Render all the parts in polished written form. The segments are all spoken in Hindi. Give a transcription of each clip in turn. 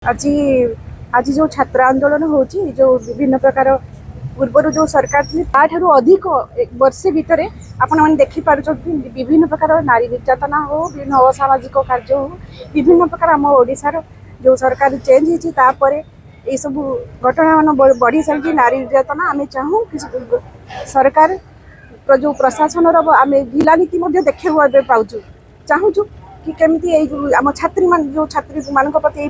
आज आज जो छात्र आंदोलन हो जो विभिन्न प्रकार पूर्वर जो सरकार थी ताठू अधिक वर्षे भितर आपण देखिपुं विभिन्न प्रकार नारी निर्यातना हो विभिन्न असामाजिक कार्य हो विभिन्न प्रकार आम ओडार जो सरकार चेंज होपर ये सब घटना मान बढ़ी चलती नारी निर्यातना आम चाहूँ कि सरकार जो प्रशासन आम ढिला नीति देखा पाऊँ चाहूँ कि केमी आम छात्री मान जो छात्री मान प्रति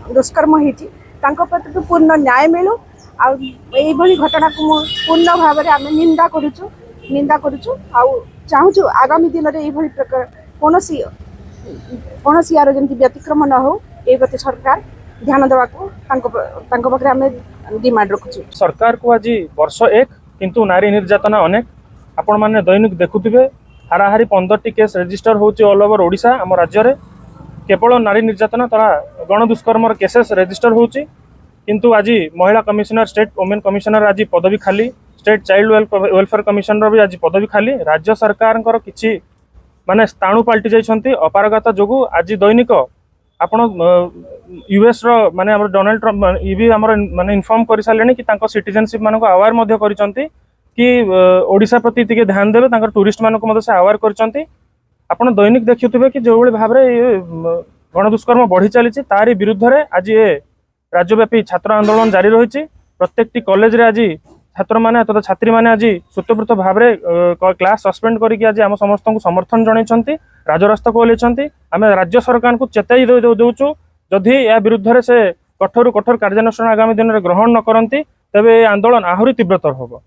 दुष्कर्म होती पूर्ण न्याय मिलू आई घटना को पूर्ण भाव में आम निंदा करुचु चाहूँ आगामी दिन में यही प्रकार कौन यार जमी व्यतिक्रम न हो ये प्रति सरकार ध्यान देवा आम डिमांड रखुचु। सरकार को आज वर्ष एक किंतु नारी निर्यातना अनेक आपण मैंने दैनिक देखुवे हाराहारी 15टी केस रेजिस्टर होची ऑल ओवर ओडिशा आम राज्य रे केवल नारी निर्यातना तथा गण दुष्कर्म केसेस रेजिस्टर होची किंतु आज महिला कमिशनर स्टेट वुमेन कमिशनर आज पदवी खाली स्टेट चाइल्ड वेलफेयर कमिशनर भी आज पदवी खाली राज्य सरकार किछि माने स्थाणु पलटि जाइछंती अपारगता जोगु आज दैनिक आपण यूएस रो माने हमर डोनाल्ड ट्रम्प ये भी हमर माने इन्फॉर्म कर सारे कि तांको सिटीजनशिप मानको अवेयर मध्य करिसंती कि ओडिशा प्रति टिके ध्यान देबे तांकर टूरिस्ट मानको मध्य से अवेयर करिसंती। आपण दैनिक देखुथिबे कि जो भाव में गण दुष्कर्म बढ़ी चली तारी विरुद्ध रे आज ये राज्यव्यापी छात्र आंदोलन जारी रही प्रत्येक कॉलेज रे आज छात्र माने तथा छात्री माने आज स्वतंत्र भाव में क्लास सस्पेंड करके आज आम समस्त को समर्थन जनइछंती राजरास्ता को ओह्लैछंती आम राज्य सरकार को चेताई दौचु जदि या विरुद्ध से कठोर कठोर कार्यानुष्ठान आगामी दिन में ग्रहण न करती तेबे आंदोलन आहरी तीव्रतर होब।